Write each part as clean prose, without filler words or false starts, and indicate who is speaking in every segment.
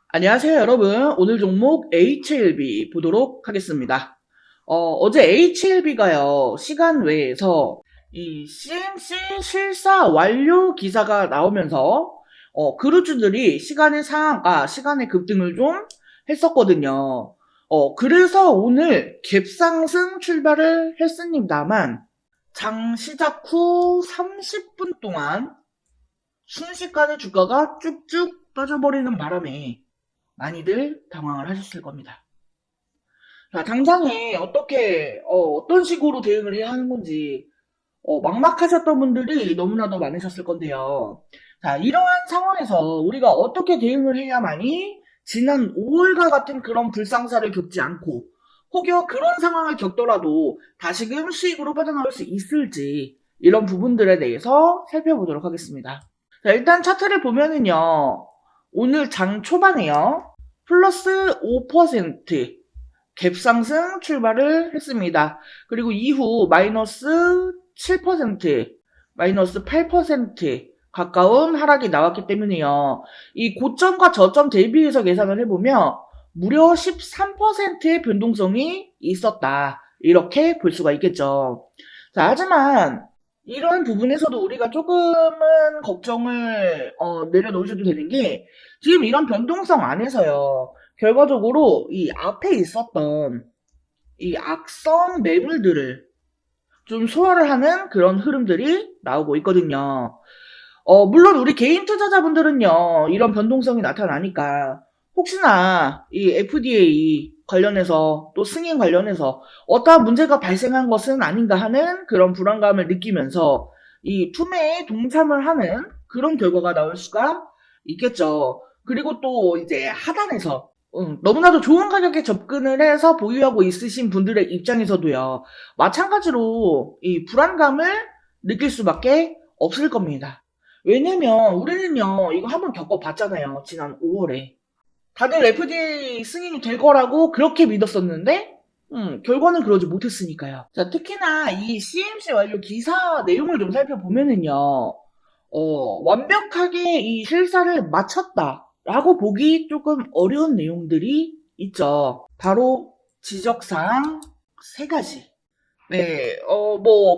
Speaker 1: 안녕하세요, 여러분. 오늘 종목 HLB 보도록 하겠습니다. 어제 HLB가요, 시간 외에서 이 CMC 실사 완료 기사가 나오면서, 그루즈들이 시간의 상한가, 시간의 급등을 좀 했었거든요. 그래서 오늘 갭상승 출발을 했습니다만, 장 시작 후 30분 동안 순식간에 주가가 쭉쭉 빠져버리는 바람에 많이들 당황을 하셨을 겁니다. 자, 당장에 어떤 식으로 대응을 해야 하는 건지, 막막하셨던 분들이 너무나도 많으셨을 건데요. 자, 이러한 상황에서 우리가 어떻게 대응을 해야만이 지난 5월과 같은 그런 불상사를 겪지 않고, 혹여 그런 상황을 겪더라도 다시금 수익으로 빠져나올 수 있을지, 이런 부분들에 대해서 살펴보도록 하겠습니다. 자, 일단 차트를 보면은요, 오늘 장 초반에요, 플러스 5% 갭상승 출발을 했습니다. 그리고 이후 마이너스 7%, 마이너스 8% 가까운 하락이 나왔기 때문에요. 이 고점과 저점 대비해서 계산을 해보면 무려 13%의 변동성이 있었다. 이렇게 볼 수가 있겠죠. 자, 하지만 이런 부분에서도 우리가 조금은 걱정을 내려놓으셔도 되는 게, 지금 이런 변동성 안에서요, 결과적으로 이 앞에 있었던 이 악성 매물들을 좀 소화를 하는 그런 흐름들이 나오고 있거든요. 물론 우리 개인 투자자분들은요, 이런 변동성이 나타나니까 혹시나 이 FDA 관련해서 또 승인 관련해서 어떠한 문제가 발생한 것은 아닌가 하는 그런 불안감을 느끼면서 이 투매에 동참을 하는 그런 결과가 나올 수가 있겠죠. 그리고 또 이제 하단에서 너무나도 좋은 가격에 접근을 해서 보유하고 있으신 분들의 입장에서도요, 마찬가지로 이 불안감을 느낄 수밖에 없을 겁니다. 왜냐면 우리는요, 이거 한번 겪어봤잖아요. 지난 5월에. 다들 FDA 승인이 될 거라고 그렇게 믿었었는데, 결과는 그러지 못했으니까요. 자, 특히나 이 CMC 완료 기사 내용을 좀 살펴보면은요, 완벽하게 이 실사를 마쳤다라고 보기 조금 어려운 내용들이 있죠. 바로 지적사항 3가지. 네,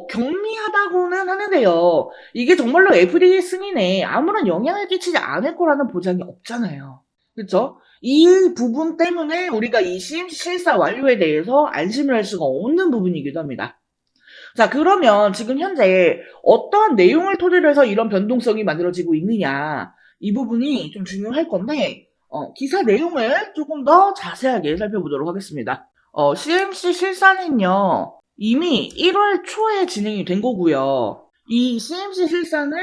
Speaker 1: 경미하다고는 하는데요. 이게 정말로 FDA 승인에 아무런 영향을 끼치지 않을 거라는 보장이 없잖아요. 그쵸? 이 부분 때문에 우리가 이 CMC 실사 완료에 대해서 안심을 할 수가 없는 부분이기도 합니다. 자, 그러면 지금 현재 어떠한 내용을 토대로 해서 이런 변동성이 만들어지고 있느냐, 이 부분이 좀 중요할 건데, 기사 내용을 조금 더 자세하게 살펴보도록 하겠습니다. CMC 실사는요, 이미 1월 초에 진행이 된 거고요. 이 CMC 실사는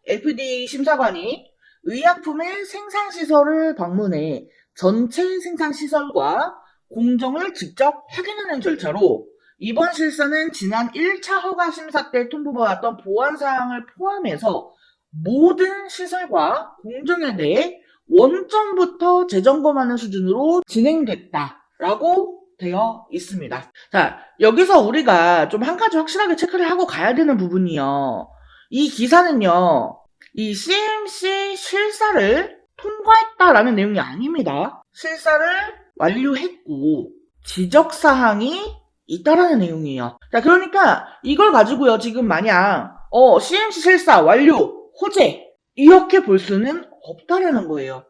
Speaker 1: FDA 심사관이 의약품의 생산시설을 방문해 전체 생산시설과 공정을 직접 확인하는 절차로, 이번 실사는 지난 1차 허가 심사 때 통보받았던 보안사항을 포함해서 모든 시설과 공정에 대해 원점부터 재점검하는 수준으로 진행됐다라고 되어 있습니다. 자, 여기서 우리가 좀 한 가지 확실하게 체크를 하고 가야 되는 부분이요. 이 기사는요, 이 CMC 실사를 통과했다라는 내용이 아닙니다. 실사를 완료했고 지적사항이 있다라는 내용이에요. 자, 그러니까 이걸 가지고요, 지금 마냥 CMC 실사 완료 호재 이렇게 볼 수는 없다라는 거예요.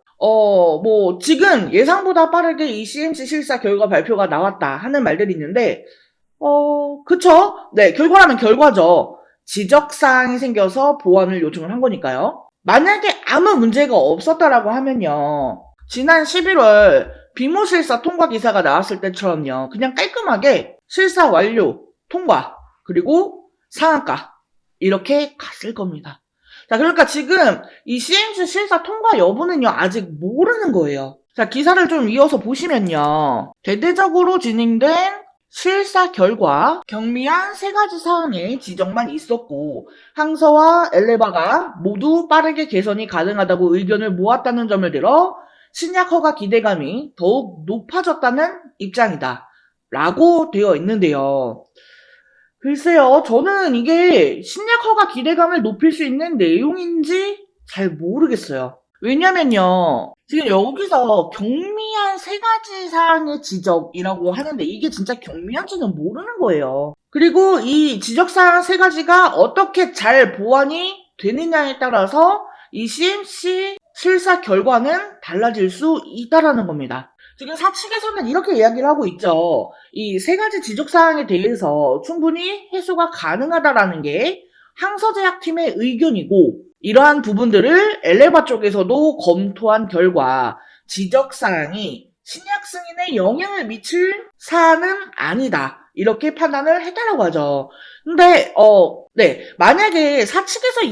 Speaker 1: 지금 예상보다 빠르게 이 CMC 실사 결과 발표가 나왔다 하는 말들이 있는데, 그쵸? 네, 결과라면 결과죠. 지적사항이 생겨서 보완을 요청을 한 거니까요. 만약에 아무 문제가 없었다라고 하면요, 지난 11월 비모실사 통과 기사가 나왔을 때처럼요, 그냥 깔끔하게 실사 완료, 통과, 그리고 상한가, 이렇게 갔을 겁니다. 자, 그러니까 지금 이 CMC 실사 통과 여부는요, 아직 모르는 거예요. 자, 기사를 좀 이어서 보시면요, 대대적으로 진행된 실사 결과 경미한 3가지 사항의 지적만 있었고, 항서와 엘레바가 모두 빠르게 개선이 가능하다고 의견을 모았다는 점을 들어 신약 허가 기대감이 더욱 높아졌다는 입장이다 라고 되어 있는데요. 글쎄요, 저는 이게 신약 허가 기대감을 높일 수 있는 내용인지 잘 모르겠어요. 왜냐면요, 지금 여기서 경미한 세 가지 사항의 지적이라고 하는데 이게 진짜 경미한지는 모르는 거예요. 그리고 이 지적사항 세 가지가 어떻게 잘 보완이 되느냐에 따라서 이 CMC 실사 결과는 달라질 수 있다라는 겁니다. 지금 사측에서는 이렇게 이야기를 하고 있죠. 이 세 가지 지적사항에 대해서 충분히 해소가 가능하다라는 게 항서제약팀의 의견이고 이러한 부분들을 엘레바 쪽에서도 검토한 결과 지적사항이 신약 승인에 영향을 미칠 사안은 아니다. 이렇게 판단을 했다라고 하죠. 근데 네, 만약에 사측에서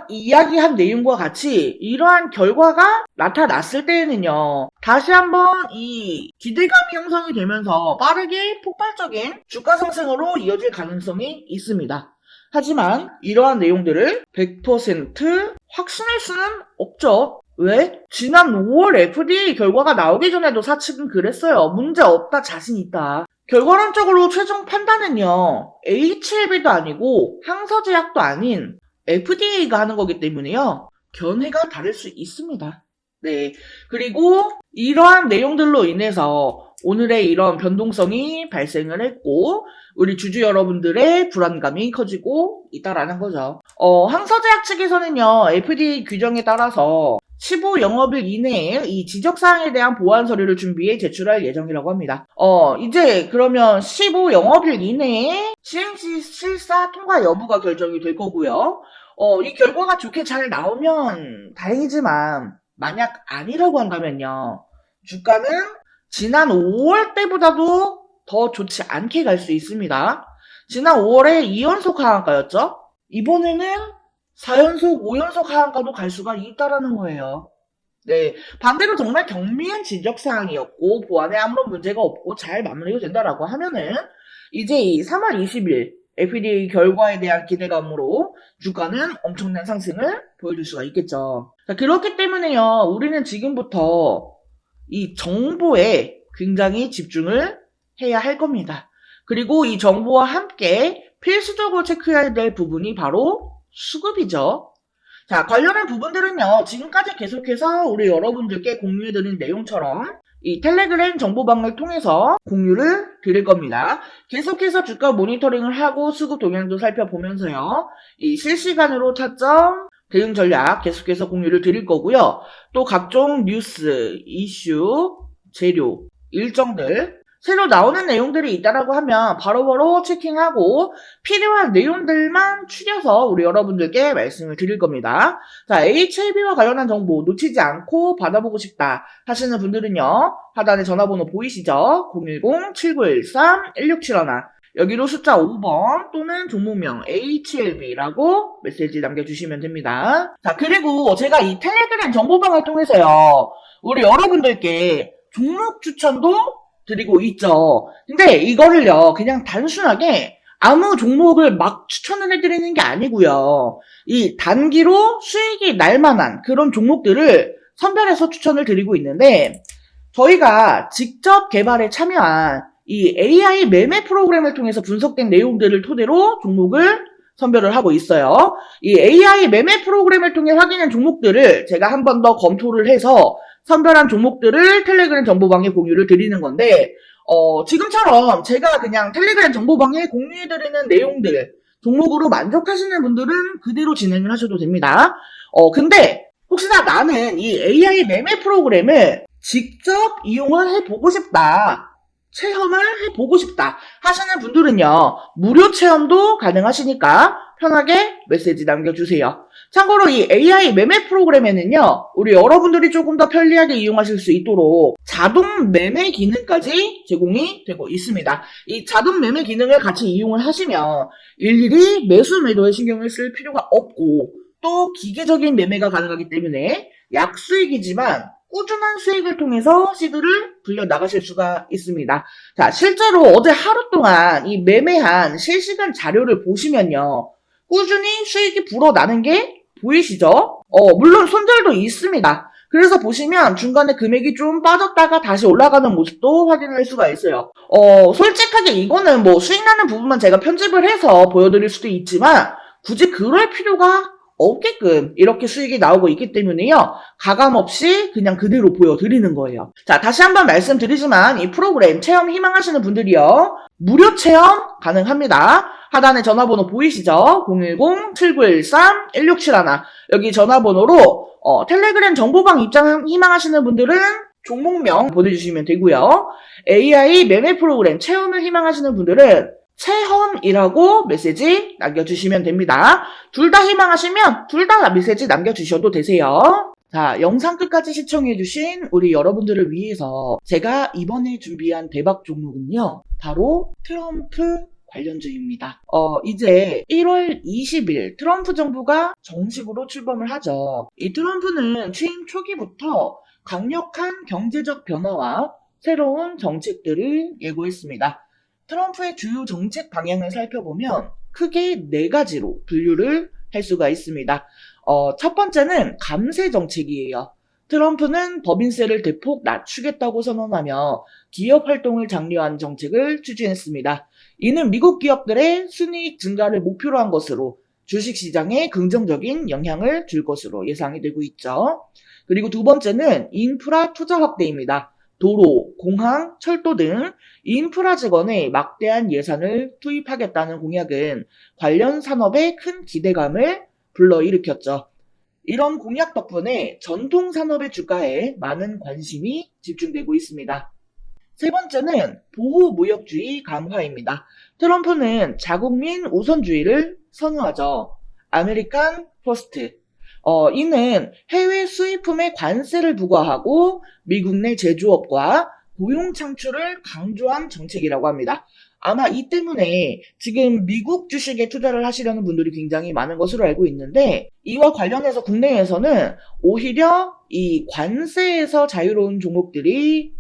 Speaker 1: 이야기한 내용과 같이 이러한 결과가 나타났을 때에는요, 다시 한번 이 기대감이 형성이 되면서 빠르게 폭발적인 주가 상승으로 이어질 가능성이 있습니다. 하지만 이러한 내용들을 100% 확신할 수는 없죠. 왜? 지난 5월 FDA 결과가 나오기 전에도 사측은 그랬어요. 문제 없다, 자신 있다. 결과론적으로 최종 판단은요, HLB도 아니고 항서제약도 아닌 FDA가 하는 거기 때문에요, 견해가 다를 수 있습니다. 네. 그리고 이러한 내용들로 인해서 오늘의 이런 변동성이 발생을 했고, 우리 주주 여러분들의 불안감이 커지고 있다라는 거죠. 항서제약 측에서는요, FDA 규정에 따라서 15 영업일 이내에 이 지적사항에 대한 보완 서류를 준비해 제출할 예정이라고 합니다. 이제 그러면 15 영업일 이내에 CMC 실사 통과 여부가 결정이 될 거고요. 이 결과가 좋게 잘 나오면 다행이지만 만약 아니라고 한다면요, 주가는 지난 5월 때보다도 더 좋지 않게 갈 수 있습니다. 지난 5월에 2연속 하한가였죠? 이번에는 4연속, 5연속 하한가도 갈 수가 있다라는 거예요. 네, 반대로 정말 경미한 지적사항이었고 보안에 아무런 문제가 없고 잘 마무리가 된다라고 하면은 이제 이 3월 20일 FDA 결과에 대한 기대감으로 주가는 엄청난 상승을 보여줄 수가 있겠죠. 자, 그렇기 때문에요, 우리는 지금부터 이 정보에 굉장히 집중을 해야 할 겁니다. 그리고 이 정보와 함께 필수적으로 체크해야 될 부분이 바로 수급이죠. 자, 관련한 부분들은요, 지금까지 계속해서 우리 여러분들께 공유해드린 내용처럼 이 텔레그램 정보방을 통해서 공유를 드릴 겁니다. 계속해서 주가 모니터링을 하고 수급 동향도 살펴보면서요, 이 실시간으로 타점, 대응 전략 계속해서 공유를 드릴 거고요. 또 각종 뉴스, 이슈, 재료, 일정들, 새로 나오는 내용들이 있다라고 하면 바로바로 체킹하고 필요한 내용들만 추려서 우리 여러분들께 말씀을 드릴 겁니다. 자, HLB와 관련한 정보 놓치지 않고 받아보고 싶다 하시는 분들은요, 하단에 전화번호 보이시죠? 010-7913-1671 여기로 숫자 5번 또는 종목명 HLB라고 메시지 남겨주시면 됩니다. 자, 그리고 제가 이 텔레그램 정보방을 통해서요, 우리 여러분들께 종목 추천도 드리고 있죠. 근데 이거를요, 그냥 단순하게 아무 종목을 막 추천을 해드리는 게 아니고요, 이 단기로 수익이 날 만한 그런 종목들을 선별해서 추천을 드리고 있는데, 저희가 직접 개발에 참여한 이 AI 매매 프로그램을 통해서 분석된 내용들을 토대로 종목을 선별을 하고 있어요. 이 AI 매매 프로그램을 통해 확인한 종목들을 제가 한 번 더 검토를 해서 선별한 종목들을 텔레그램 정보방에 공유를 드리는 건데, 지금처럼 제가 그냥 텔레그램 정보방에 공유해드리는 내용들, 종목으로 만족하시는 분들은 그대로 진행을 하셔도 됩니다. 근데 혹시나 나는 이 AI 매매 프로그램을 직접 이용을 해보고 싶다, 체험을 해보고 싶다 하시는 분들은요, 무료 체험도 가능하시니까 편하게 메시지 남겨주세요. 참고로 이 AI 매매 프로그램에는요, 우리 여러분들이 조금 더 편리하게 이용하실 수 있도록 자동 매매 기능까지 제공이 되고 있습니다. 이 자동 매매 기능을 같이 이용을 하시면 일일이 매수 매도에 신경을 쓸 필요가 없고 또 기계적인 매매가 가능하기 때문에 약수익이지만 꾸준한 수익을 통해서 시드를 불려나가실 수가 있습니다. 자, 실제로 어제 하루 동안 이 매매한 실시간 자료를 보시면요, 꾸준히 수익이 불어나는 게 보이시죠? 물론 손절도 있습니다. 그래서 보시면 중간에 금액이 좀 빠졌다가 다시 올라가는 모습도 확인할 수가 있어요. 솔직하게 이거는 뭐 수익 나는 부분만 제가 편집을 해서 보여드릴 수도 있지만 굳이 그럴 필요가 없게끔 이렇게 수익이 나오고 있기 때문에요. 가감없이 그냥 그대로 보여드리는 거예요. 자, 다시 한번 말씀드리지만 이 프로그램 체험 희망하시는 분들이요. 무료 체험 가능합니다. 하단에 전화번호 보이시죠? 010-7913-1671 여기 전화번호로 텔레그램 정보방 입장 희망하시는 분들은 종목명 보내주시면 되고요. AI 매매 프로그램 체험을 희망하시는 분들은 체험이라고 메시지 남겨주시면 됩니다. 둘 다 희망하시면 둘 다 메시지 남겨주셔도 되세요. 자, 영상 끝까지 시청해주신 우리 여러분들을 위해서 제가 이번에 준비한 대박 종목은요. 바로 트럼프 관련주입니다. 이제 1월 20일 트럼프 정부가 정식으로 출범을 하죠. 이 트럼프는 취임 초기부터 강력한 경제적 변화와 새로운 정책들을 예고했습니다. 트럼프의 주요 정책 방향을 살펴보면 크게 4가지로 분류를 할 수가 있습니다. 첫 번째는 감세 정책이에요. 트럼프는 법인세를 대폭 낮추겠다고 선언하며 기업 활동을 장려한 정책을 추진했습니다. 이는 미국 기업들의 순이익 증가를 목표로 한 것으로 주식시장에 긍정적인 영향을 줄 것으로 예상이 되고 있죠. 그리고 두 번째는 인프라 투자 확대입니다. 도로, 공항, 철도 등 인프라 재건에 막대한 예산을 투입하겠다는 공약은 관련 산업에 큰 기대감을 불러일으켰죠. 이런 공약 덕분에 전통 산업의 주가에 많은 관심이 집중되고 있습니다. 세 번째는 보호무역주의 강화입니다. 트럼프는 자국민 우선주의를 선호하죠. 아메리칸 퍼스트. 이는 해외 수입품에 관세를 부과하고 미국 내 제조업과 고용 창출을 강조한 정책이라고 합니다. 아마 이 때문에 지금 미국 주식에 투자를 하시려는 분들이 굉장히 많은 것으로 알고 있는데 이와 관련해서 국내에서는 오히려 이 관세에서 자유로운 종목들이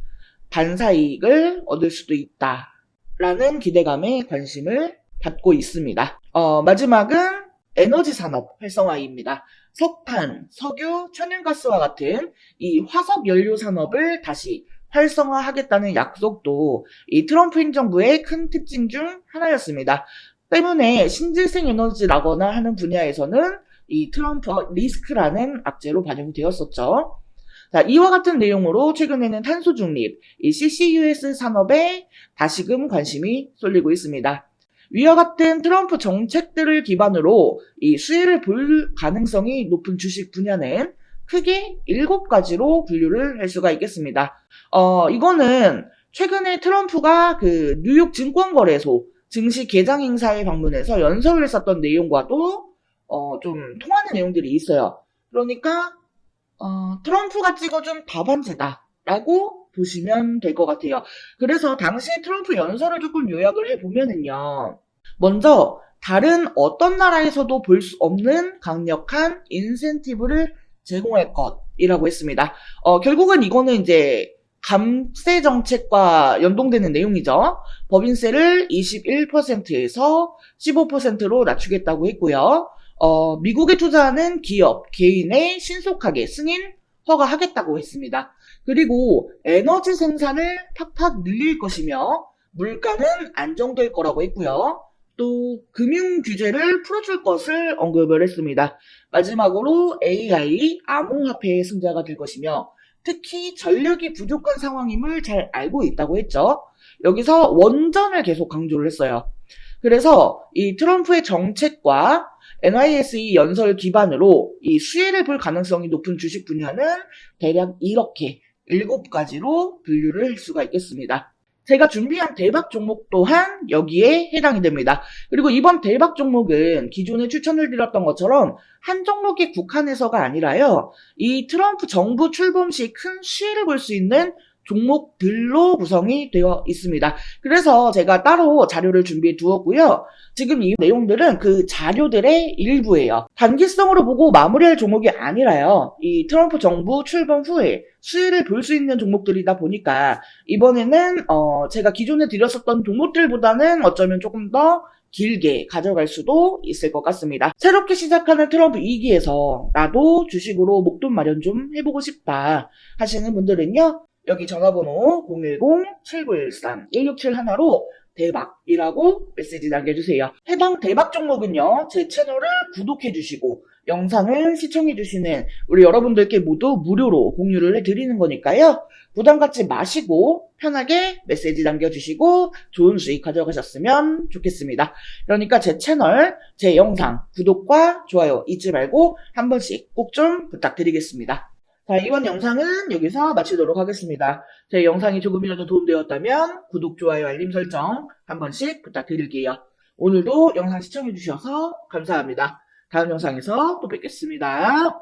Speaker 1: 반사이익을 얻을 수도 있다라는 기대감에 관심을 갖고 있습니다. 마지막은 에너지 산업 활성화입니다. 석탄, 석유, 천연가스와 같은 이 화석 연료 산업을 다시 활성화하겠다는 약속도 이 트럼프 행정부의 큰 특징 중 하나였습니다. 때문에 신재생 에너지라거나 하는 분야에서는 이 트럼프 리스크라는 악재로 반영이 되었었죠. 자, 이와 같은 내용으로 최근에는 탄소 중립, 이 CCUS 산업에 다시금 관심이 쏠리고 있습니다. 위와 같은 트럼프 정책들을 기반으로 이 수혜를 볼 가능성이 높은 주식 분야는 크게 7가지로 분류를 할 수가 있겠습니다. 이거는 최근에 트럼프가 그 뉴욕 증권거래소 증시 개장 행사에 방문해서 연설을 했었던 내용과도 좀 통하는 내용들이 있어요. 그러니까 트럼프가 찍어준 답안제다라고 보시면 될 것 같아요. 그래서 당시에 트럼프 연설을 조금 요약을 해보면은요. 먼저 다른 어떤 나라에서도 볼 수 없는 강력한 인센티브를 제공할 것이라고 했습니다. 결국은 이거는 이제 감세 정책과 연동되는 내용이죠. 법인세를 21%에서 15%로 낮추겠다고 했고요. 미국에 투자하는 기업, 개인에 신속하게 승인 허가하겠다고 했습니다. 그리고 에너지 생산을 팍팍 늘릴 것이며 물가는 안정될 거라고 했고요. 또 금융 규제를 풀어줄 것을 언급을 했습니다. 마지막으로 AI, 암호화폐의 승자가 될 것이며 특히 전력이 부족한 상황임을 잘 알고 있다고 했죠. 여기서 원전을 계속 강조를 했어요. 그래서 이 트럼프의 정책과 NYSE 연설 기반으로 이 수혜를 볼 가능성이 높은 주식 분야는 대략 이렇게 7가지로 분류를 할 수가 있겠습니다. 제가 준비한 대박 종목 또한 여기에 해당이 됩니다. 그리고 이번 대박 종목은 기존에 추천을 드렸던 것처럼 한 종목에 국한해서가 아니라요. 이 트럼프 정부 출범 시 큰 수혜를 볼 수 있는 종목들로 구성이 되어 있습니다. 그래서 제가 따로 자료를 준비해 두었고요. 지금 이 내용들은 그 자료들의 일부예요. 단기성으로 보고 마무리할 종목이 아니라요. 이 트럼프 정부 출범 후에 수혜를 볼 수 있는 종목들이다 보니까 이번에는 제가 기존에 드렸었던 종목들보다는 어쩌면 조금 더 길게 가져갈 수도 있을 것 같습니다. 새롭게 시작하는 트럼프 2기에서 나도 주식으로 목돈 마련 좀 해보고 싶다 하시는 분들은요. 여기 전화번호 010-7913-1671로 대박이라고 메시지 남겨주세요. 해당 대박 종목은요. 제 채널을 구독해주시고 영상을 시청해주시는 우리 여러분들께 모두 무료로 공유를 해드리는 거니까요. 부담 갖지 마시고 편하게 메시지 남겨주시고 좋은 수익 가져가셨으면 좋겠습니다. 그러니까 제 채널, 제 영상 구독과 좋아요 잊지 말고 한 번씩 꼭 좀 부탁드리겠습니다. 자, 이번 영상은 여기서 마치도록 하겠습니다. 제 영상이 조금이라도 도움되었다면 구독, 좋아요, 알림 설정 한 번씩 부탁드릴게요. 오늘도 영상 시청해주셔서 감사합니다. 다음 영상에서 또 뵙겠습니다.